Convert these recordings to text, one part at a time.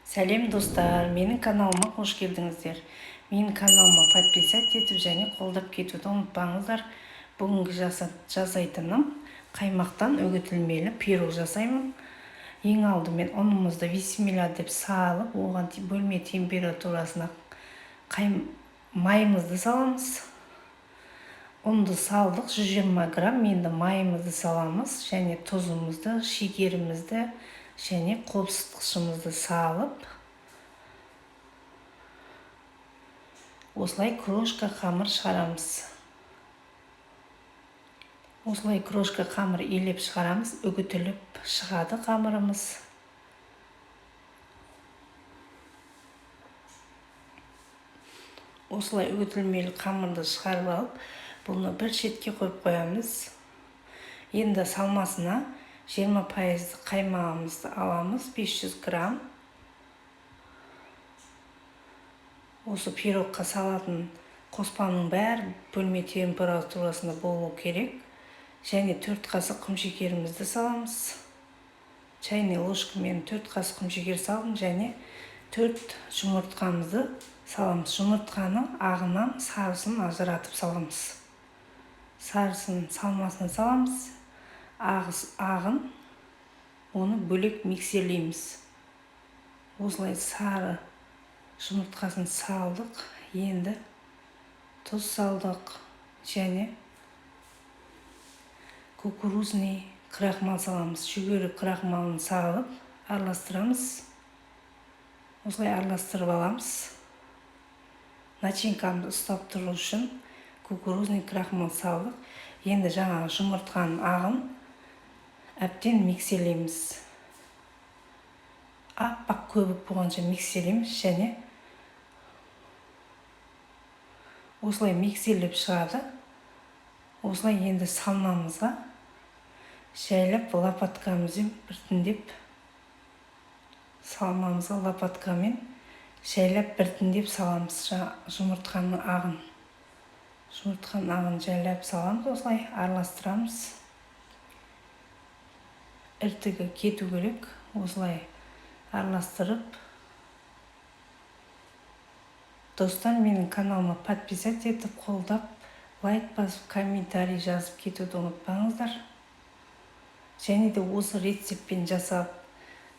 Сәлем достар, менің каналыма қош келдіңіздер. Менің каналыма подписать етіп және қолдап кетуді ұмытпаңыздар. Бүгінгі жасайтыным қаймақтан үгітілмелі пирог жасаймын. Ең алдымен ұнымызды висмилля деп салып, оған бөлме температурасына майымызды саламыз. Ұнды салдық 120 грамм, енді майымызды саламыз және тұзымызды, шекерімізді және қопсытқышымызды салып, осылай крошка қамыр шығарамыз. Осылай крошка қамыр елеп шығарамыз, үгітіліп шығады қамырымыз. Осылай үгітілмелі қамырды шығарып алып, бұны бір шетке қойып қоямыз. Енді салмасына 20% қаймағымызды аламыз, 500 грамм. Осы пирогқа салатын қоспаның бәрі бөлме температурасында болу керек. Және 4 қасық құмшекерімізді саламыз. Чайный ложкамен 4 қасық құмшекер салдым және 4 жұмыртқамызды саламыз. Жұмыртқаны ағынан сарысын ажыратып саламыз. Сарысын салмасына саламыз. Ағын оны бөлек миксерлейміз. Осылай сары жұмыртқасын салдық. Енді тұз салдық және кукурузный крахмал саламыз. Жүгері крахмалын салып араластырамыз. Осылай араластырып аламыз. Начинкамды ұстап тұру үшін кукурузный крахмал салдық. Енді жаңағы жұмыртқаның ағын әбден миксерлейміз. Аппақ көбік болғанша миксерлейміз және осылай миксерлеп шығады. Осылай енді салмамызға жайлап лопаткамызбен біртіндеп біртіндеп саламыз. Жұмыртқаның ағын жайлап саламыз. Осылай араластырамыз. Іртігі кету керек. Осылай араластырып. Достар, менің каналыма подписать етіп, қолдап, лайк басып, комментарий жазып кетуді ұмытпаңыздар. Және де осы рецептпен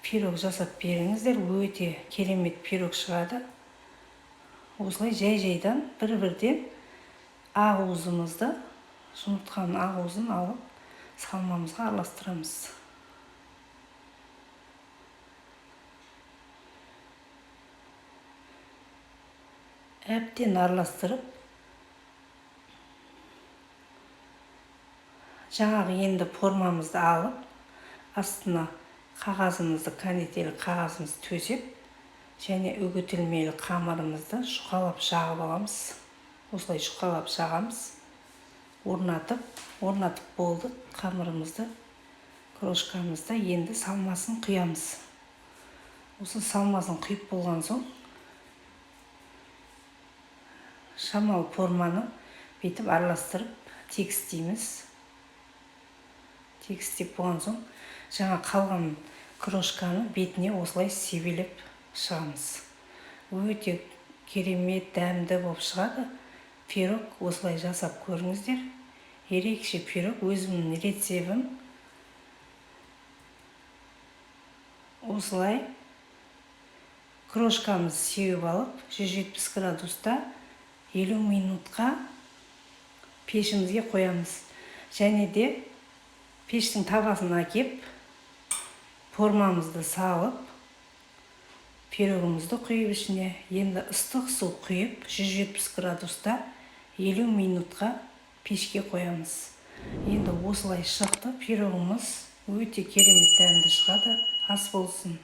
пирог жасап беріңіздер. Өте керемет пирог шығады. Осылай жай-жайдан бір-бірден ақуызымызды, жұмыртқаның ақуызын алып, салмамызға араластырамыз. Әбден араластырып, жаңағы енді формамызды алып, астына қағазымызды, кондитерлік қағазымызды төсеп, және үгітілмелі қамырымызды жұқалап жағып аламыз. Осылай жұқалап жағамыз. Орнатып болдық қамырымызды, крошкамызды. Енді салмасын құямыз. Осы салмасын құйып болған соң, шамал форманы бетіп араластырып тегістейміз. Тегістеп болған соң, жаңа қалған крошканы бетіне осылай себелеп шығамыз. Өте керемет, дәмді болып шығады. Пирог осылай жасап көріңіздер. Ерекше пирог, өзімнің рецебім. Осылай крошкамызды сеуіп алып, 170 градуста 50 минутқа пешімізге қоямыз. Және де пештің табасын әкеп, формамызды салып, пирогымызды құйып ішіне. Енді ыстық су құйып, 170 градуста 50 минутқа пешке қоямыз. Енді осылай шықты. Пирогымыз өте керемет дәмді шығады. Ас болсын.